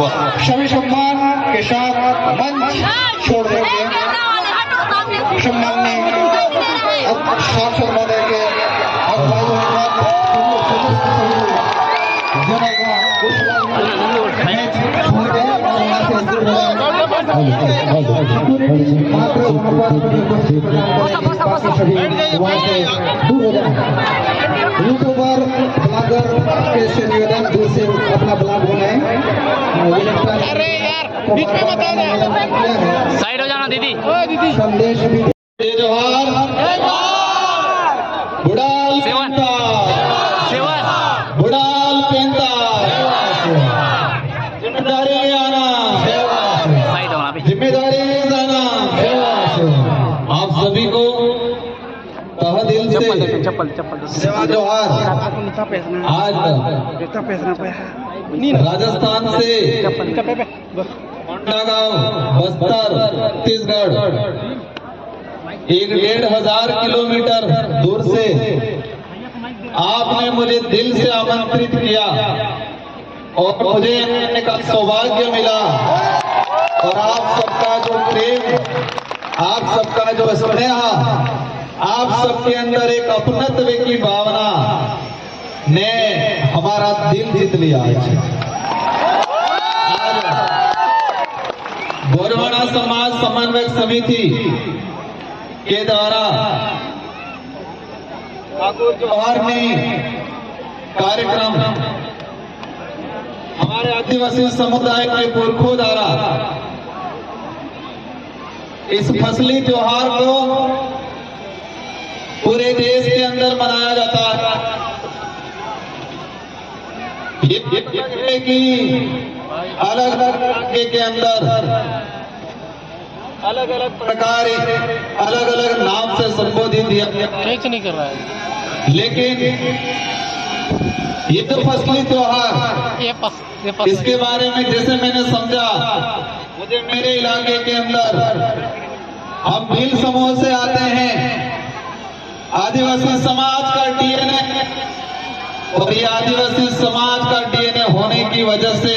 सभी सम्मान के साथ मंच छोड़ देंगे। सम्माननीय सांसद महोदय के यूट्यूबर ब्लॉगर के से निवेदन दूर से अपना ब्लॉग बनाए। अरे यार बीच में मत आना, साइड हो जाना दीदी। संदेश भी जोहार बुढ़ाल पेंता बुढ़ाल पेंता जिम्मेदारी आना साइड होना भी जिम्मेदारी आना। आप सभी को तहे दिल से चप्पल सेवा जोहार। आज राजस्थान से कोंडागांव बस्तर छत्तीसगढ़ 1,500 किलोमीटर दूर से आपने मुझे दिल से आमंत्रित किया और मुझे आने का सौभाग्य मिला। और आप सबका जो प्रेम, आप सबका जो स्नेह, आप सबके अंदर एक अपनत्व की भावना ने हमारा दिल जीत लिया। आज गोरवाना समाज समन्वय समिति के द्वारा ठाकुर जोहार ने कार्यक्रम हमारे आदिवासी समुदाय के पुरखों द्वारा इस फसली त्योहार को पूरे देश के अंदर मनाया जाता है। ये कि अलग अलग इलाके के अंदर अलग अलग प्रकार अलग अलग नाम से संबोधित किया नहीं कर रहा है, लेकिन ये तो फसली त्योहार इसके बारे में जैसे मैंने समझा, मुझे मेरे इलाके के अंदर हम भील समूह से आते हैं। आदिवासी समाज का डीएनए और ये आदिवासी समाज का डीएनए होने की वजह से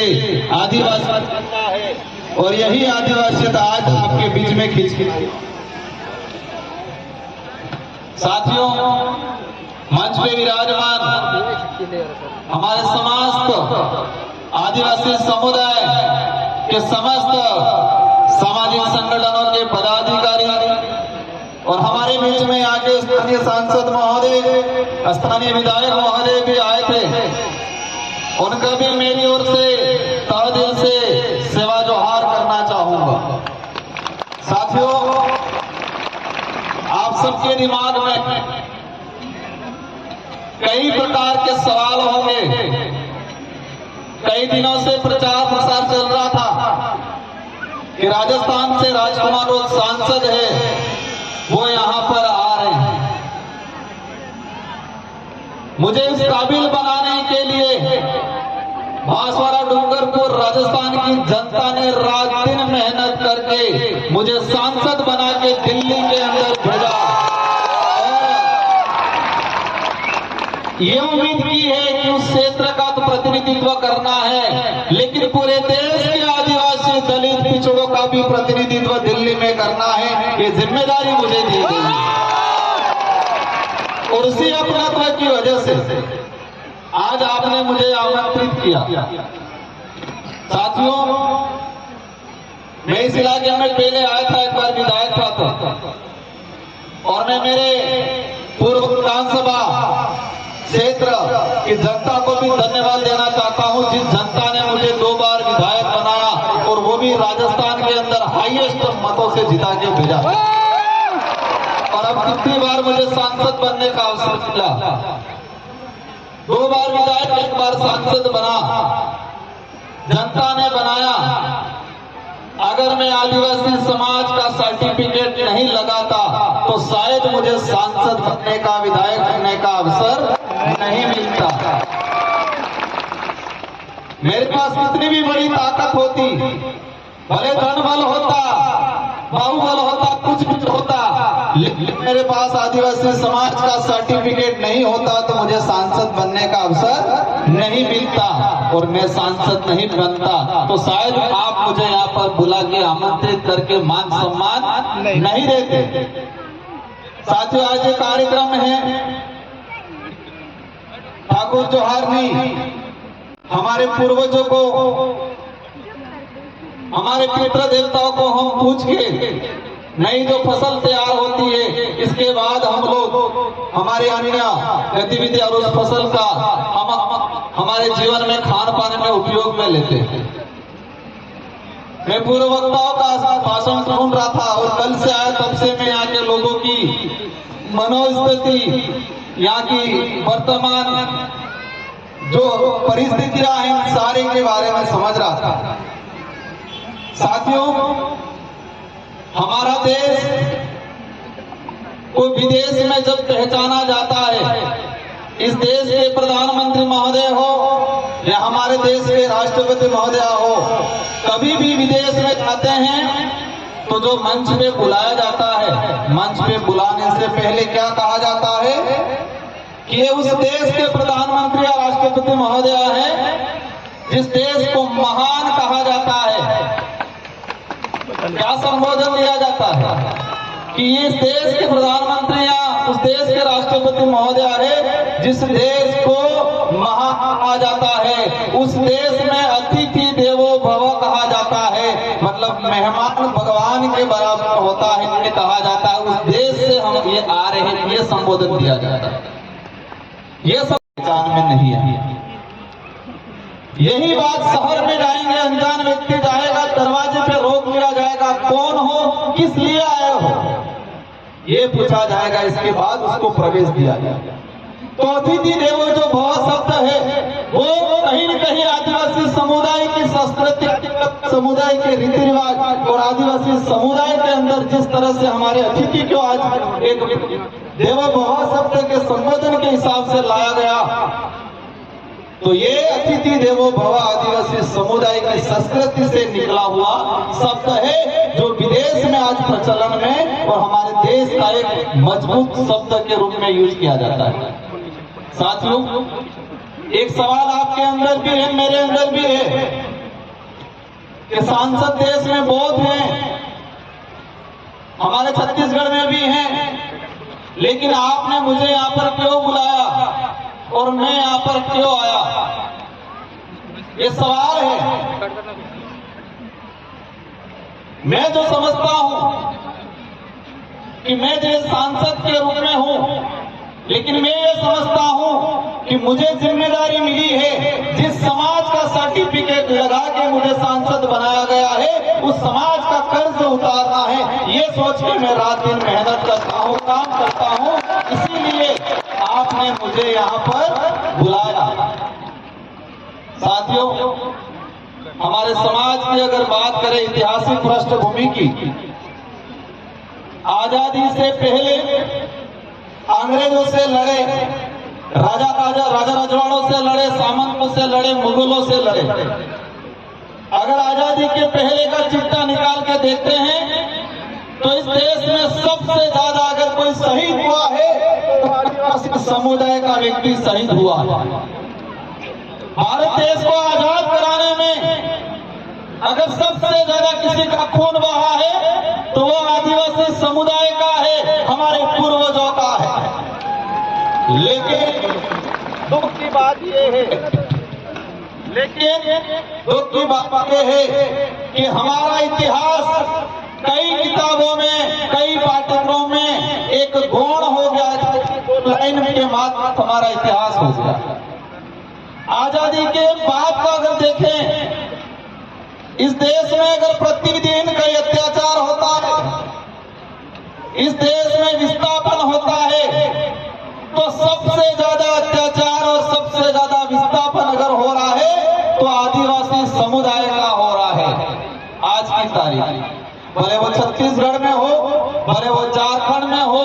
आदिवासी है और यही आदिवासियत आज आपके बीच में खिंच साथियों, मंच पे विराजमान हमारे समस्त आदिवासी समुदाय के समस्त सामाजिक संगठनों के पदाधिकारी और हमारे बीच में आके स्थानीय सांसद महोदय, स्थानीय विधायक महोदय भी आए थे। उनका भी मेरी ओर से तहे दिल से सेवा जोहार करना चाहूंगा। साथियों, आप सबके दिमाग में कई प्रकार के सवाल होंगे। कई दिनों से प्रचार प्रसार चल रहा था कि राजस्थान से राजकुमार सांसद है, वो यहाँ पर आ रहे हैं। मुझे इस काबिल बनाने के लिए बांसवाड़ा डूंगरपुर राजस्थान की जनता ने रात दिन मेहनत करके मुझे सांसद बना के दिल्ली के अंदर भेजा। ये उम्मीद की है कि उस क्षेत्र का तो प्रतिनिधित्व करना है, लेकिन पूरे देश के आदिवासी दलित पिछड़ों का भी प्रतिनिधित्व दिल्ली में करना है। ये जिम्मेदारी मुझे दी गई और उसी अपनत्व की वजह से आज आपने मुझे आमंत्रित किया। साथियों, मैं इस इलाके में पहले आया था, एक बार विधायक था तो, और मैं मेरे पूर्व विधानसभा क्षेत्र की जनता को भी धन्यवाद देना चाहता हूं, जिस जनता ने मुझे 2 बार विधायक बनाया और वो भी राजस्थान के अंदर हाईएस्ट मतों से जिता के भेजा। और अब कितनी बार मुझे सांसद बनने का अवसर मिला। 2 बार विधायक, 1 बार सांसद बना, जनता ने बनाया। अगर मैं आदिवासी समाज का सर्टिफिकेट नहीं लगाता तो शायद मुझे सांसद बनने का, विधायक बनने का अवसर नहीं मिलता। मेरे पास कितनी भी बड़ी ताकत होती, भले धन बल होता, बाहुबल होता, कुछ भी होता, लेकिन मेरे पास आदिवासी समाज का सर्टिफिकेट नहीं होता तो मुझे सांसद बनने का अवसर नहीं मिलता और मैं सांसद नहीं बनता तो शायद आप मुझे यहाँ पर बुला के आमंत्रित करके मान सम्मान नहीं देते। साथियों, आज ये कार्यक्रम है ठाकुर जोहारनी हमारे पूर्वजों को, हमारे पितृ देवताओं को हम पूछ के नई जो फसल तैयार होती है, इसके बाद हम लोग हमारे अन्य गतिविधि और उस फसल का हम हमारे जीवन में खान पान में उपयोग में लेते हैं। मैं पूर्व वक्ताओं का भाषण सुन रहा था और कल से आया तब से मैं यहाँ के लोगों की मनोस्थिति, यहाँ की वर्तमान जो परिस्थितियां हैं सारे के बारे में समझ रहा था। साथियों, हमारा देश को विदेश में जब पहचाना जाता है, इस देश के प्रधानमंत्री महोदय हो या हमारे देश के राष्ट्रपति महोदय हो, कभी भी विदेश में जाते हैं तो जो मंच पे बुलाया जाता है, मंच पे बुलाने से पहले क्या कहा जाता है कि ये उस देश के प्रधानमंत्री या राष्ट्रपति महोदय है जिस देश को महान कहा जाता है। क्या संबोधन दिया जाता है कि ये इस देश के प्रधानमंत्री या उस देश के राष्ट्रपति महोदय है जिस देश को महान कहा जाता है, उस देश में अतिथि देवो भव कहा जाता है, मतलब मेहमान भगवान के बराबर होता है ये कहा जाता है। उस देश से हम ये आ रहे हैं, ये संबोधन दिया जाता है। ये सब पहचान में नहीं है। यही बात शहर में जाएंगे, अनजान व्यक्ति जाएगा, दरवाजे पे रोक लिया जाएगा, कौन हो, किस लिए आए हो, ये पूछा जाएगा, इसके बाद उसको प्रवेश दिया जाएगा। तो अतिथि देवो जो भव शब्द है वो कहीं न कहीं आदिवासी समुदाय की संस्कृति, समुदाय के रीति रिवाज और आदिवासी समुदाय के अंदर जिस तरह से हमारे अतिथि को आज एक देवो भव शब्द के संबोधन के हिसाब से लाया गया, तो ये अतिथि देवो भव आदिवासी समुदाय की संस्कृति से निकला हुआ शब्द है जो विदेश में आज प्रचलन में और हमारे देश का एक मजबूत शब्द के रूप में यूज किया जाता है। साथियों, एक सवाल आपके अंदर भी है, मेरे अंदर भी है कि सांसद देश में बहुत हैं, हमारे छत्तीसगढ़ में भी हैं, लेकिन आपने मुझे यहाँ पर क्यों बुलाया और मैं यहाँ पर क्यों आया, ये सवाल है। मैं जो समझता हूं कि मैं जो सांसद के रूप में हूं, लेकिन मैं ये समझता हूं कि मुझे जिम्मेदारी मिली है, जिस समाज का सर्टिफिकेट लगा के मुझे सांसद बनाया गया है, उस समाज का कर्ज उतारना है। ये सोच के मैं रात दिन मेहनत करता हूं, काम करता हूं, इसीलिए आपने मुझे यहाँ पर बुलाया। साथियों, हमारे समाज की अगर बात करें ऐतिहासिक पृष्ठभूमि की, आजादी से पहले अंग्रेजों से लड़े, राजा रजवाड़ों से लड़े, सामंतों से लड़े, मुगलों से लड़े। अगर आजादी के पहले का चिट्ठा निकाल के देखते हैं तो इस देश में सबसे ज्यादा अगर कोई शहीद हुआ है तो आदिवासी समुदाय का व्यक्ति शहीद हुआ है। भारत देश को आजाद कराने में अगर सबसे ज्यादा किसी का खून बहा है तो वो आदिवासी समुदाय का है, हमारे पूर्वजों का है। लेकिन दुख की बात ये है, कि हमारा इतिहास कई किताबों में, कई पाठ्यक्रमों में एक गौण हो गया, लाइन के मात्र हमारा इतिहास हो गया। आजादी के बाद को अगर देखें, इस देश में अगर प्रतिदिन कई अत्याचार होता है, इस देश में विस्थापन होता है, तो सबसे ज्यादा अत्याचार और सबसे ज्यादा विस्थापन अगर हो रहा है तो आदिवासी समुदाय का हो रहा है। आज की तारीख, भले वो छत्तीसगढ़ में हो, भले वो झारखंड में हो,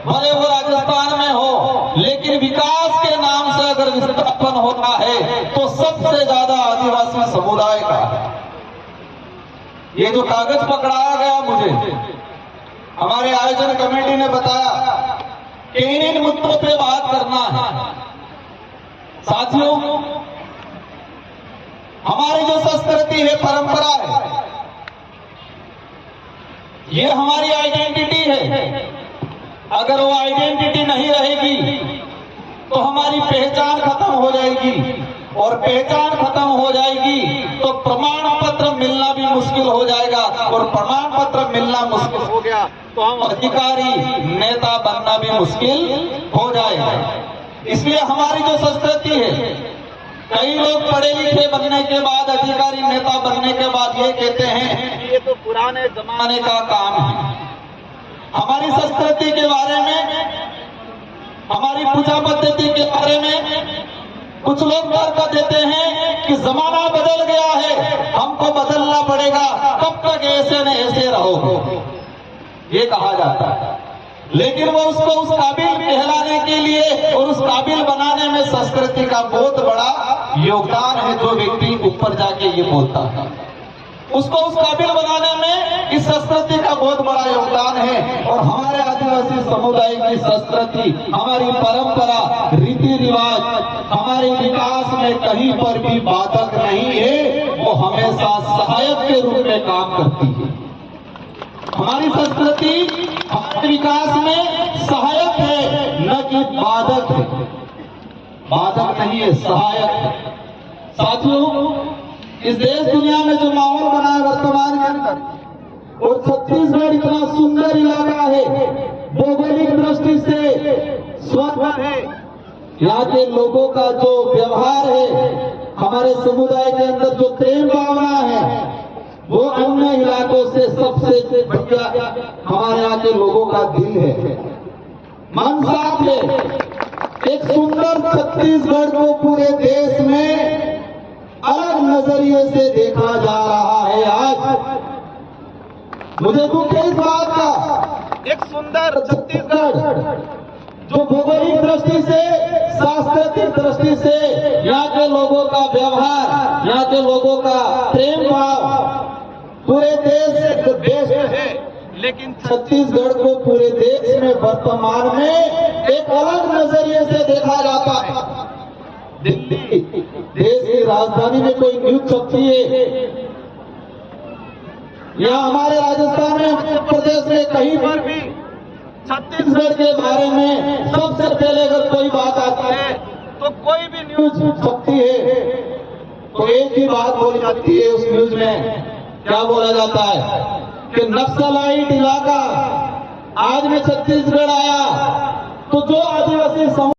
भले वो राजस्थान में हो, लेकिन विकास के नाम से अगर विस्थापन होता है तो सबसे ज्यादा आदिवासी समुदाय का है। ये जो कागज पकड़ाया गया मुझे, हमारे आयोजन कमेटी ने बताया कि इन मुद्दों पे बात करना है। साथियों, हमारी जो संस्कृति है, परंपरा है, ये हमारी आइडेंटिटी है। अगर वो आइडेंटिटी नहीं रहेगी तो हमारी पहचान खत्म हो जाएगी, और पहचान खत्म हो जाएगी तो प्रमाण पत्र मिलना भी मुश्किल हो जाएगा, और प्रमाण पत्र मिलना मुश्किल हो गया तो हम अधिकारी नेता बनना भी मुश्किल हो जाएगा। इसलिए हमारी जो संस्कृति है, कई लोग पढ़े लिखे बनने के बाद, अधिकारी नेता बनने के बाद ये कहते हैं कि ये तो पुराने जमाने का काम है। हमारी संस्कृति के बारे में, हमारी पूजा पद्धति के बारे में कुछ लोग तर्क देते हैं कि जमाना बदल गया है, हमको बदलना पड़ेगा, कब तक ऐसे न ऐसे रहोगे, ये कहा जाता है। लेकिन वो उसको उस काबिल कहलाने के लिए और उस काबिल बनाने में संस्कृति का बहुत बड़ा योगदान है। जो व्यक्ति ऊपर जाके ये बोलता है, उसको उस काबिल बनाने में इस संस्कृति का बहुत बड़ा योगदान है। और हमारे आदिवासी समुदाय की संस्कृति, हमारी परंपरा, रीति रिवाज हमारे विकास में कहीं पर भी बाधक नहीं है, वो हमेशा सहायक के रूप में काम करती है। हमारी संस्कृति हमारे विकास में सहायक है, न कि बाधक है। बाधक नहीं है, सहायक है। साथियों, इस देश दुनिया में जो माहौल बना है वर्तमान के अंदर, और छत्तीसगढ़ इतना सुंदर इलाका है, भौगोलिक दृष्टि से स्वच्छ है, यहाँ के लोगों का जो व्यवहार है, हमारे समुदाय के अंदर जो प्रेम भावना है, वो अन्य इलाकों से सबसे बढ़िया हमारे यहाँ के लोगों का दिल है, मन साफ है। एक सुंदर छत्तीसगढ़ को पूरे देश में अलग नजरिए से देखा जा रहा है। आज मुझे दुख है इस बात का, एक सुंदर छत्तीसगढ़ जो भौगोलिक दृष्टि से, सांस्कृतिक दृष्टि से, यहाँ के लोगों का व्यवहार, यहाँ के लोगों का प्रेम भाव पूरे देश है, लेकिन छत्तीसगढ़ को पूरे देश में वर्तमान में एक अलग नजरिए से देखा जाता है। दिल्ली देश की राजधानी में कोई न्यूज छपती है, यहाँ हमारे राजस्थान में, मध्य प्रदेश में कहीं पर भी छत्तीसगढ़ के बारे में सबसे पहले अगर कोई बात आती है तो कोई भी न्यूज छपती है तो एक ही बात बोली जाती है उस न्यूज में। क्या बोला जाता है कि नक्सलाइट इलाका आज में छत्तीसगढ़ आया तो जो आदिवासी समूह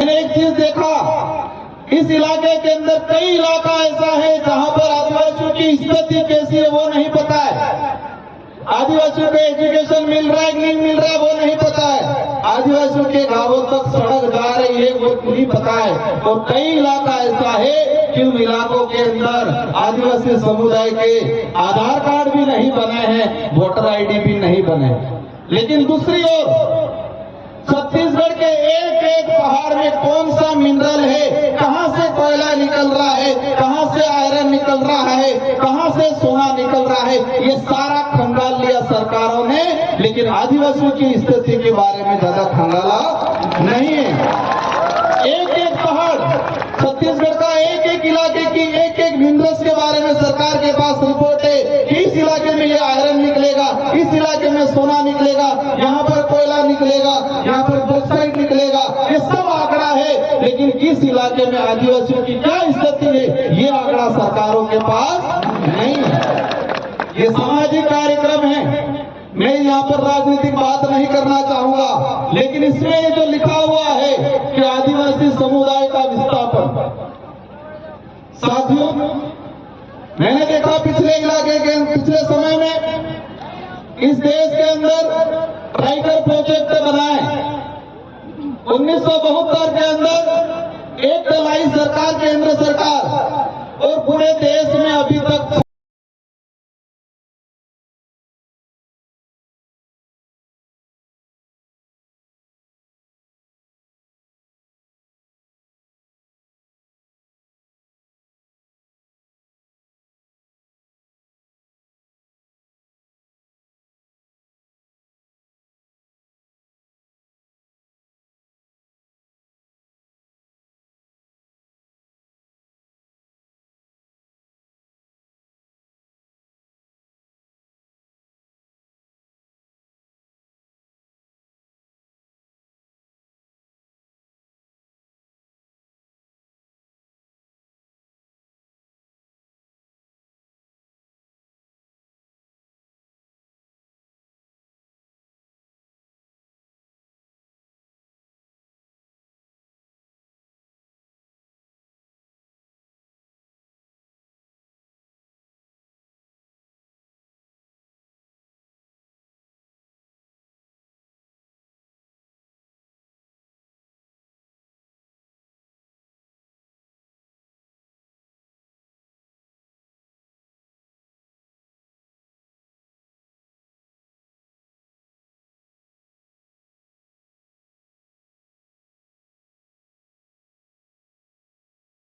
एक चीज देखा, इस इलाके के अंदर कई इलाका ऐसा है जहां पर आदिवासियों की स्थिति कैसी है वो नहीं पता है। आदिवासियों को एजुकेशन मिल रहा है कि नहीं मिल रहा है वो नहीं पता है। आदिवासियों के गांवों तक सड़क जा रही है वो नहीं पता है। और कई इलाका ऐसा है कि उन इलाकों के अंदर आदिवासी समुदाय के आधार कार्ड भी नहीं बने हैं, वोटर आईडी भी नहीं बने। लेकिन दूसरी ओर छत्तीसगढ़ के एक एक पहाड़ में कौन सा मिनरल है, कहां से कोयला निकल रहा है, कहां से आयरन निकल रहा है, कहां से सोना निकल रहा है, ये सारा खंगाल लिया सरकारों ने, लेकिन आदिवासियों की स्थिति के बारे में ज्यादा खंगाला नहीं है। एक एक पहाड़, छत्तीसगढ़ का एक एक इलाके की एक एक मिनरल्स के बारे में सरकार के पास रिपोर्ट है कि इस इलाके में ये आयरन निकलेगा, इस इलाके में सोना निकलेगा, यहाँ पर कोयला निकलेगा, यहाँ पर बॉक्साइट निकलेगा, ये सब आंकड़ा है, लेकिन किस इलाके में आदिवासियों की क्या स्थिति है, ये आंकड़ा सरकारों के पास नहीं है। ये सामाजिक कार्यक्रम है, मैं यहाँ पर राजनीतिक बात नहीं करना चाहूंगा, लेकिन इसमें ये जो लिखा हुआ है कि आदिवासी समुदाय का विस्थापन, साथियों मैंने देखा पिछले समय में इस देश के अंदर राइटर प्रोजेक्ट बनाए। 1972 के अंदर एक लाई सरकार, केंद्र सरकार, और पूरे देश में अभी तक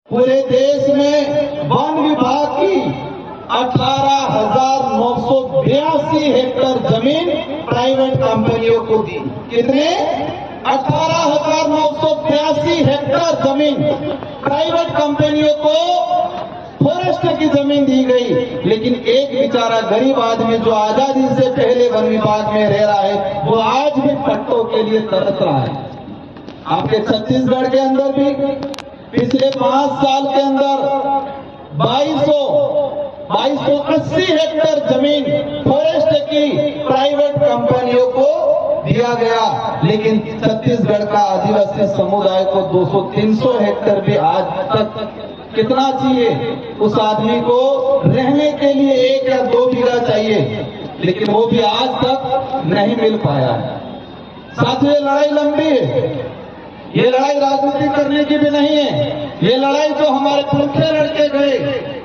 पूरे देश में वन विभाग की 18,982 हेक्टेयर जमीन प्राइवेट कंपनियों को दी। कितने? 18,982 हेक्टेयर जमीन प्राइवेट कंपनियों को फॉरेस्ट की जमीन दी गई। लेकिन एक बेचारा गरीब आदमी जो आजादी से पहले वन विभाग में रह रहा है, वो आज भी पट्टों के लिए तरस रहा है। आपके छत्तीसगढ़ के अंदर भी पिछले 5 साल के अंदर 2280 हेक्टेयर जमीन फॉरेस्ट की प्राइवेट कंपनियों को दिया गया, लेकिन छत्तीसगढ़ का आदिवासी समुदाय को 200-300 हेक्टेयर भी आज तक कितना चाहिए? उस आदमी को रहने के लिए 1 या 2 बीघा चाहिए, लेकिन वो भी आज तक नहीं मिल पाया है। साथियों, ये लड़ाई लंबी है, ये लड़ाई राजनीति करने की भी नहीं है। ये लड़ाई जो हमारे पुरखे लड़के गए,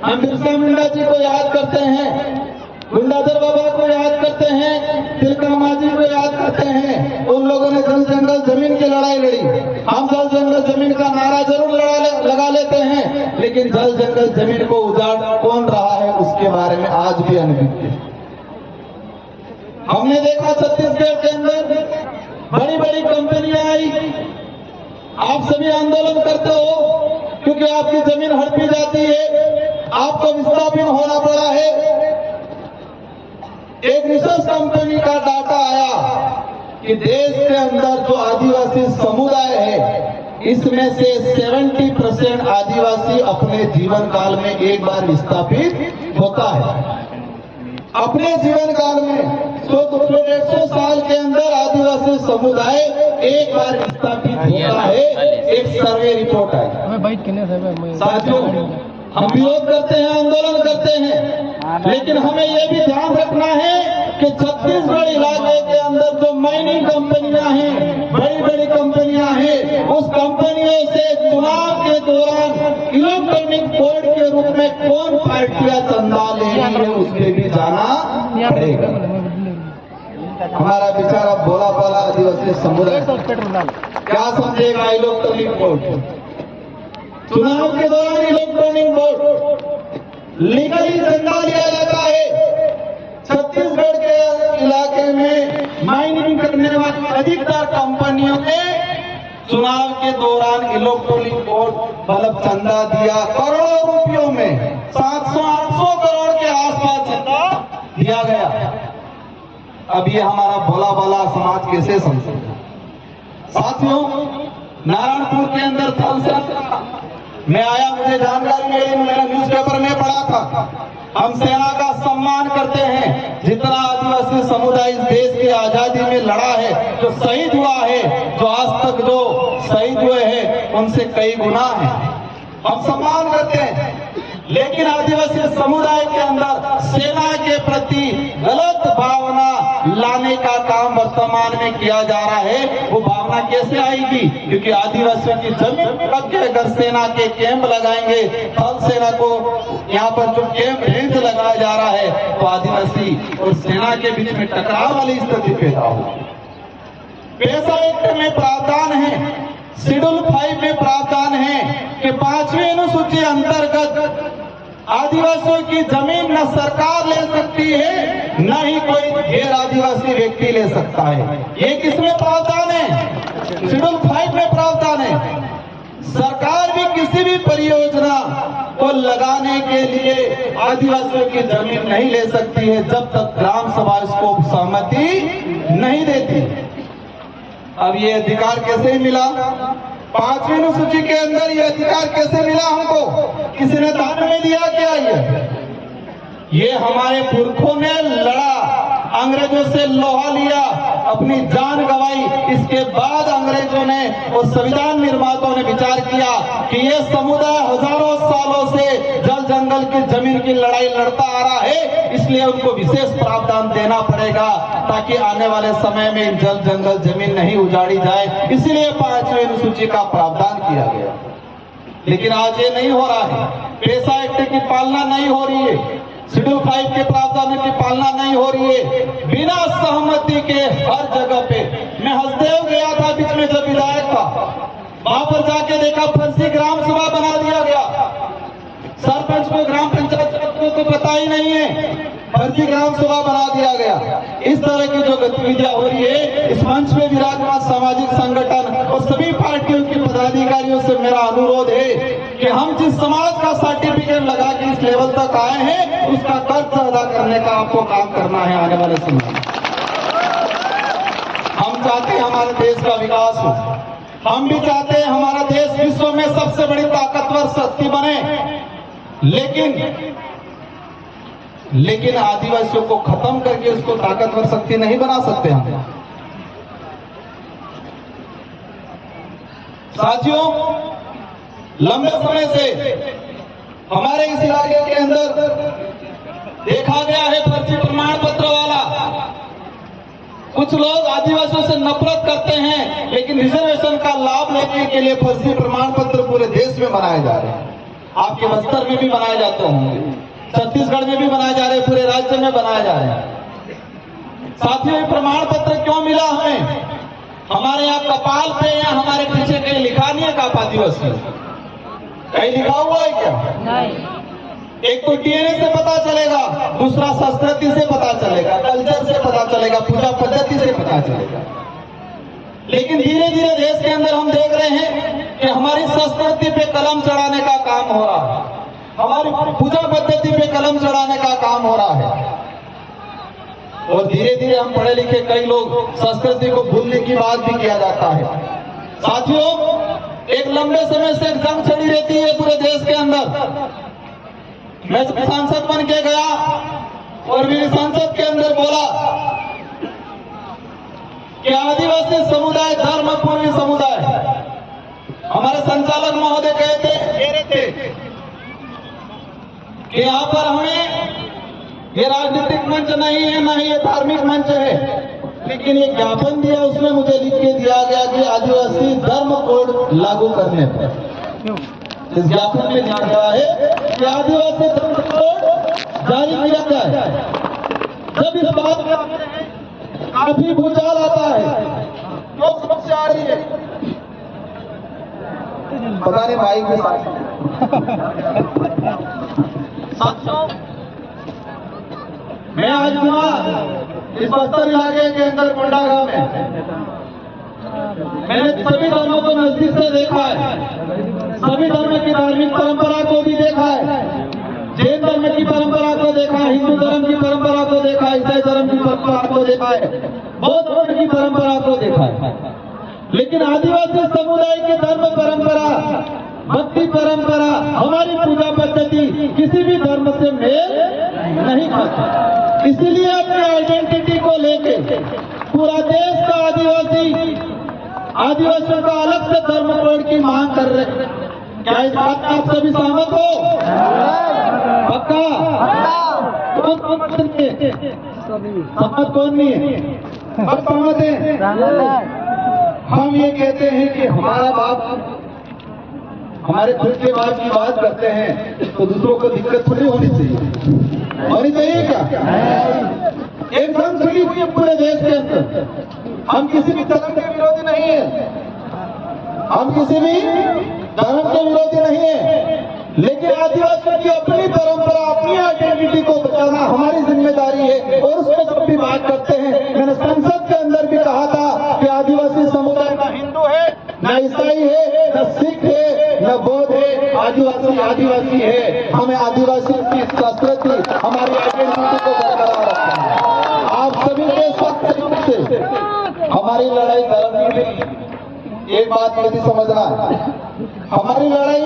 हम बिरसा मुंडा जी को याद करते हैं, गुंडाधर बाबा को याद करते हैं, तिलकम्मा जी को याद करते हैं। उन लोगों ने जल जंगल जमीन की लड़ाई लड़ी। हम जल जंगल जमीन का नारा जरूर लगा लेते हैं, लेकिन जल जंगल जमीन को उजाड़ कौन रहा है उसके बारे में आज भी अनभिज्ञ। हमने देखा छत्तीसगढ़ के अंदर बड़ी बड़ी कंपनियां आई, आप सभी आंदोलन करते हो क्योंकि आपकी जमीन हड़पी जाती है, आपको विस्थापित होना पड़ा है। एक रिसर्च कंपनी का डाटा आया कि देश के अंदर जो आदिवासी समुदाय है, इसमें से 70% आदिवासी अपने जीवन काल में एक बार विस्थापित होता है। अपने जीवन काल में 100-150 साल के अंदर आदिवासी समुदाय एक बार विस्थापित होता है, एक सर्वे रिपोर्ट है। साथियों, हम विरोध करते हैं, आंदोलन करते हैं, लेकिन हमें यह भी ध्यान रखना है कि छत्तीसगढ़ इलाके के अंदर जो माइनिंग कंपनियां हैं, बड़ी बड़ी कंपनियां हैं, उस कंपनियों से चुनाव के दौरान इलेक्ट्रॉनिक बोर्ड के रूप में कौन पार्टियां चंदा ले रही है, उसके भी जाना पड़ेगा। हमारा बेचारा भोला भाला आदिवासी समुदाय क्या समझेगा इलेक्ट्रॉनिक वोट? चुनाव के दौरान इलेक्ट्रॉनिक वोट लीगली चंदा लिया जाता है। छत्तीसगढ़ के इलाके में माइनिंग करने वाली अधिकतर कंपनियों ने चुनाव के दौरान इलेक्ट्रॉनिक वोट मतलब चंदा दिया करोड़ों रुपयों में, 700-800 करोड़ के आसपास चंदा दिया गया। अब ये हमारा भोला भाला समाज कैसे समझेगा? साथियों, नारायणपुर के अंदर थल मैं आया, मुझे जानकारी मिली, मैंने न्यूज़पेपर में पढ़ा था। हम सेना का सम्मान करते हैं। जितना आदिवासी समुदाय इस देश की आजादी में लड़ा है, जो शहीद हुआ है, जो आज तक जो शहीद हुए हैं, उनसे कई गुना है, हम सम्मान करते हैं। लेकिन आदिवासी समुदाय के अंदर सेना के प्रति गलत भावना लाने का काम वर्तमान में किया जा रहा है। वो भावना कैसे आएगी? क्योंकि आदिवासियों की जमीन रख के अगर सेना के कैंप लगाएंगे, थल सेना को यहाँ पर जो कैंप रेंज लगाया जा रहा है, तो आदिवासी और सेना के बीच में टकराव वाली स्थिति पैदा होगी। पैसा एक्ट में प्रावधान है, शेड्यूल 5 में प्रावधान है कि 5वीं अनुसूची अंतर्गत आदिवासियों की जमीन न सरकार ले सकती है, न ही कोई गैर आदिवासी व्यक्ति ले सकता है। ये किसमें प्रावधान है? शेड्यूल 5 में प्रावधान है। सरकार भी किसी भी परियोजना को लगाने के लिए आदिवासियों की जमीन नहीं ले सकती है जब तक ग्राम सभा इसको सहमति नहीं देती। अब ये अधिकार कैसे मिला? 5वीं अनुसूची के अंदर ये अधिकार कैसे मिला हमको? किसी ने दान में दिया क्या? ये हमारे पुरखों ने लड़ा, अंग्रेजों से लोहा लिया, अपनी जान गंवाई। इसके बाद अंग्रेजों ने और संविधान निर्माताओं ने विचार किया कि ये समुदाय हजारों सालों से जल जंगल की जमीन की लड़ाई लड़ता आ रहा है, इसलिए उनको विशेष प्रावधान देना पड़ेगा ताकि आने वाले समय में जल जंगल जमीन नहीं उजाड़ी जाए। इसलिए 5वीं अनुसूची का प्रावधान किया गया। लेकिन आज ये नहीं हो रहा है। पैसा एक्ट की पालना नहीं हो रही है, शेड्यूल 5 के प्रावधानों की पालना नहीं हो रही है। बिना सहमति के हर जगह पे, मैं हसदेव गया था बीच में जब विधायक था, वहां पर जाके देखा फर्जी ग्राम सभा बना दिया गया। सरपंच को, ग्राम पंचायत को पता ही नहीं है, फर्जी ग्राम सभा बना दिया गया। इस तरह की जो गतिविधियां हो रही है, इस मंच में विराजमान सामाजिक संगठन और सभी पार्टियों के पदाधिकारियों से मेरा अनुरोध है कि हम जिस समाज का सर्टिफिकेट लगा के इस लेवल तक आए हैं, उसका कर्ज अदा करने का आपको काम करना है आने वाले समय में। हम चाहते हैं हमारे देश का विकास हो, हम भी चाहते हैं हमारा देश विश्व में सबसे बड़ी ताकतवर शक्ति बने, लेकिन आदिवासियों को खत्म करके उसको ताकतवर शक्ति नहीं बना सकते हम। साथियों, लंबे समय से हमारे इस इलाके के अंदर देखा गया है फर्जी प्रमाण पत्र वाला। कुछ लोग आदिवासियों से नफरत करते हैं, लेकिन रिजर्वेशन का लाभ लेने के लिए फर्जी प्रमाण पत्र पूरे देश में बनाए जा रहे हैं। आपके बस्तर में भी बनाए जाते होंगे, छत्तीसगढ़ में भी बनाए जा रहे हैं, पूरे राज्य में बनाए जा रहे हैं। साथियों, ये प्रमाण पत्र क्यों मिला हमें? हमारे यहाँ कपाल पे या हमारे पीछे कहीं लिखा नहीं है का आदिवासी? कहीं लिखा हुआ है क्या? नहीं। एक तो डीएनए से पता चलेगा, दूसरा संस्कृति से पता चलेगा, कल्चर से पता चलेगा, पूजा पद्धति से पता चलेगा। लेकिन धीरे धीरे देश के अंदर हम देख रहे हैं कि हमारी संस्कृति पे कलम चढ़ाने का काम हो रहा है, हमारी पूजा पद्धति पे कलम चढ़ाने का काम हो रहा है। और धीरे धीरे हम पढ़े लिखे कई लोग संस्कृति को भूलने की बात भी किया जाता है। साथियों, एक लंबे समय से जंग चली रहती है पूरे देश के अंदर। मैं सांसद बन के गया और मेरे सांसद के अंदर बोला कि आदिवासी समुदाय धर्मपूर्ण समुदाय। हमारे संचालक महोदय कह रहे थे कि यहाँ पर हमें ये राजनीतिक मंच नहीं है, ना ही ये धार्मिक मंच है, लेकिन ये ज्ञापन दिया, उसमें मुझे लिख के दिया गया कि आदिवासी धर्म कोड लागू करने पर। इस ज्ञापन में लिखा गया है कि आदिवासी धर्म कोड जारी किया जाए। जब इस बात काफी भूचाल आता है। क्यों समस्या आ रही है? पता नहीं माइक के साथ। मैं आज घुमा इस बस्तर इलाके के अंदर मुंडा गांव में, मैंने सभी धर्मों को नजदीक से देखा है, सभी धर्म की धार्मिक परंपरा को भी देखा है। जैन धर्म की परंपरा को देखा है, हिंदू धर्म की परंपरा को देखा है, ईसाई धर्म की परंपरा को देखा है, बौद्ध धर्म की परंपरा को देखा है। लेकिन आदिवासी समुदाय की धर्म परंपरा, भक्ति परंपरा, हमारी पूजा पद्धति किसी भी धर्म से मेल नहीं खाती। इसीलिए अपनी आइडेंटिटी को लेके पूरा देश का आदिवासियों का अलग से धर्म कोड की मांग कर रहे हैं। क्या इस बात में आप सभी सहमत हो? पक्का? सहमत कौन नहीं है? सब सहमत है। हम ये कहते हैं कि हमारा बाप, हमारे खुद के बाप की बात करते हैं तो दूसरों को दिक्कत थोड़ी होनी चाहिए। होनी चाहिए क्या? एक संस्कृति हुई है पूरे देश के अंदर। हम किसी भी धर्म के विरोधी नहीं है, हम किसी भी धर्म के विरोधी नहीं है, लेकिन आदिवासियों की अपनी परंपरा, अपनी आइडेंटिटी को बचाना हमारी जिम्मेदारी है। और उसमें जब भी बात करते हैं, मैंने संसद के अंदर भी कहा था कि आदिवासी समुदाय न हिंदू है, न ईसाई है, न सिख है, न बौद्ध है, आदिवासी है। हमें आदिवासियों की संस्कृति, हमारी आइडेंटिटी को बरकरार रखना है। आप सभी के साथ से हमारी लड़ाई धर्म की नहीं, एक बात यदि समझना है, हमारी लड़ाई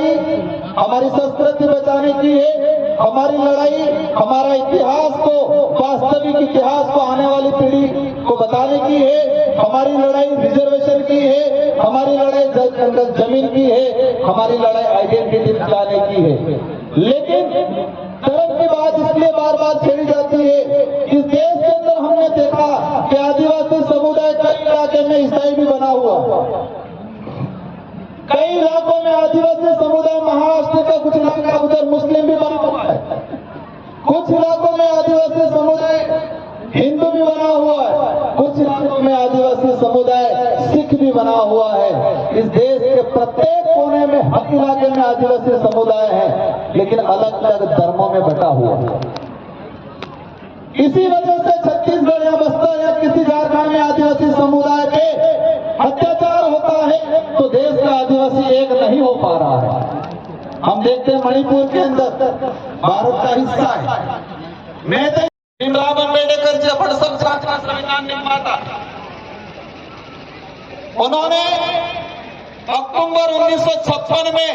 हमारी संस्कृति बचाने की है। हमारी लड़ाई हमारा इतिहास को, वास्तविक इतिहास को आने वाली पीढ़ी को बताने की है। हमारी लड़ाई रिजर्वेशन की है, हमारी लड़ाई जमीन की है, हमारी लड़ाई आइडेंटिटी बचाने की है। लेकिन धर्म की बात इसलिए बार बार छेड़ी जाती है। इस देश के अंदर हमने देखा कि आदिवासी समुदाय कई इलाके में ईसाई भी बना हुआ, कई इलाकों में आदिवासी समुदाय, महाराष्ट्र का कुछ इलाका उधर मुस्लिम भी बना हुआ है, कुछ इलाकों में आदिवासी समुदाय हिंदू भी बना हुआ है, कुछ इलाकों में आदिवासी समुदाय सिख भी बना हुआ है। इस देश के प्रत्येक कोने में हर इलाके में आदिवासी समुदाय है, लेकिन अलग अलग धर्मों में बटा हुआ है। इसी वजह से छत्तीसगढ़ या बस्तर या किसी झारखंड में आदिवासी समुदाय पे अत्याचार होता है तो देश का आदिवासी एक नहीं हो पा रहा है। हम देखते हैं मणिपुर के अंदर भारत का हिस्सा है। मैं भीमराव अम्बेडकर जी अपन सब का संविधान निर्माता, उन्होंने अक्टूबर 1956 में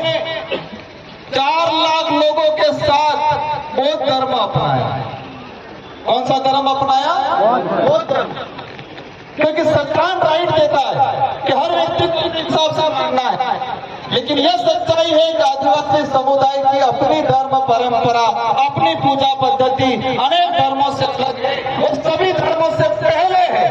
4 लाख लोगों के साथ बौद्ध धर्म अपनाया। कौन सा धर्म अपनाया? बौद्ध धर्म। क्योंकि संविधान राइट देता है कि हर व्यक्ति को इंसाफ से मानना है, लेकिन यह सच्चाई है कि आदिवासी समुदाय की अपनी धर्म परंपरा, अपनी पूजा पद्धति अनेक धर्मों से अलग है। वो सभी धर्मों से पहले है।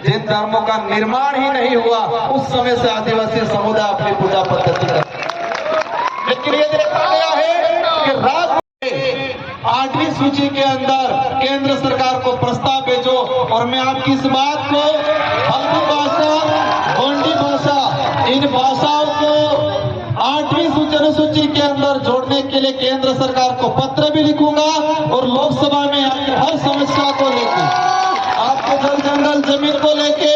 जिन धर्मों का निर्माण ही नहीं हुआ उस समय से आदिवासी समुदाय अपनी पूजा पद्धति करते हैं। लेकिन ये देखा गया है कि राज्य 8वीं सूची के अंदर केंद्र सरकार को प्रस्ताव भेजो, और मैं आपकी इस बात को हल्बी भाषा, गोंडी भाषा, इन भाषाओं को 8वीं अनुसूची के अंदर जोड़ने के लिए केंद्र सरकार को पत्र भी लिखूंगा। और लोकसभा में हर समस्या को लेकर, आपके जल जंगल जमीन को लेके,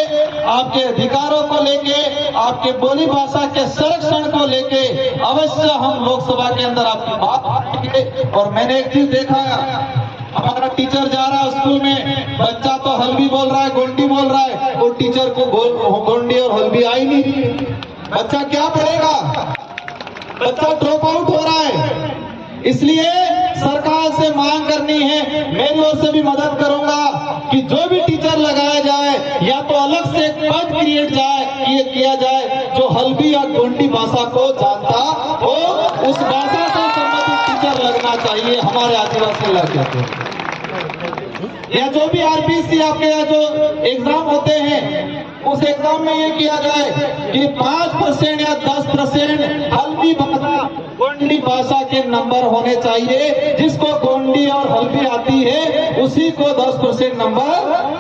आपके अधिकारों को लेके, आपके बोली भाषा के संरक्षण को लेके अवश्य हम लोकसभा के अंदर आपकी बात करेंगे। और मैंने एक चीज देखा, हमारा टीचर जा रहा है स्कूल में, बच्चा तो हल्बी बोल रहा है, गोंडी बोल रहा है, और टीचर को गोंडी और हल्बी आई नहीं। बच्चा क्या पढ़ेगा? बच्चा ड्रॉप आउट हो रहा है। इसलिए सरकार से मांग करनी है, मेरी ओर से भी मदद करूंगा कि जो भी टीचर लगाया जाए या तो अलग से एक पद क्रिएट किया जाए जो हल्बी या गोंडी भाषा को जानता हो, उस भाषा से संबंधित टीचर लगना चाहिए हमारे आदिवासी इलाके को। या जो भी आरपीसी आपके यहाँ जो एग्जाम होते हैं, उस एग्जाम में ये किया जाए कि 5% या 10% हल्बी भाषा गोंडी भाषा के नंबर होने चाहिए। जिसको गोंडी और हल्बी आती है उसी को 10% नंबर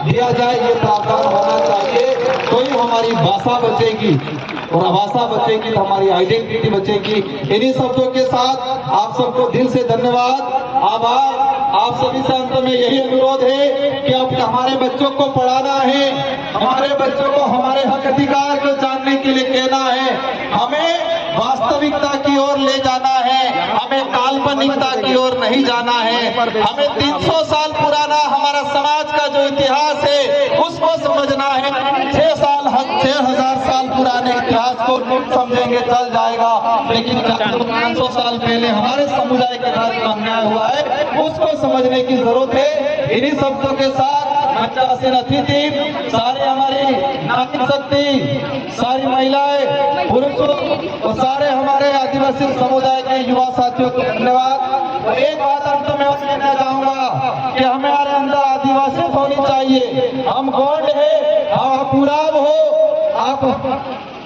दिया जाए, ये प्रावधान होना चाहिए। तो ही हमारी भाषा बचेगी, और भाषा बचेगी तो हमारी आइडेंटिटी बचेगी। इन्हीं शब्दों के साथ आप सबको दिल से धन्यवाद, आभार। आप सभी से अंत में यही अनुरोध है कि अब हमारे बच्चों को पढ़ाना है, हमारे बच्चों को हमारे हक अधिकार को जानने के लिए कहना है, हमें वास्तविकता की ओर ले जाना है, हमें काल्पनिकता की ओर नहीं जाना है। हमें 300 साल पुराना हमारा समाज का जो इतिहास है उसको समझना है। 6,000 साल पुराने इतिहास को समझेंगे चल जाएगा, लेकिन 500 साल पहले हमारे समुदाय के साथ अन्याय हुआ है उसको समझने की जरूरत है। इन्हीं शब्दों के साथ मंचासीन अतिथि, सारे हमारी नारी शक्ति, सारी महिलाएं, पुरुषों और सारे हमारे आदिवासी समुदाय के युवा साथियों को धन्यवाद। और एक बात अंत में और कहना चाहूंगा कि हमारे अंदर आदिवासी होनी चाहिए। हम गौंड है, आप उराव हो, आप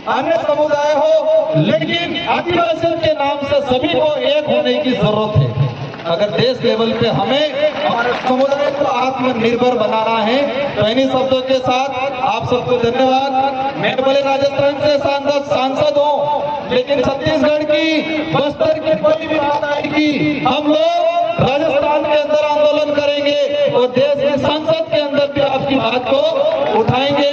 अन्य समुदाय हो, लेकिन आदिवासियों के नाम से सभी को एक होने की जरूरत है। अगर देश लेवल पे हमें हमारे समुदाय को आत्मनिर्भर बनाना है तो इन्हीं शब्दों के साथ आप सबको धन्यवाद। मैं भले राजस्थान से सांसद हूँ, लेकिन छत्तीसगढ़ की, बस्तर की कोई भी बात आएगी हम लोग राजस्थान के अंदर आंदोलन करेंगे और देश की संसद के अंदर भी आपकी बात को उठाएंगे।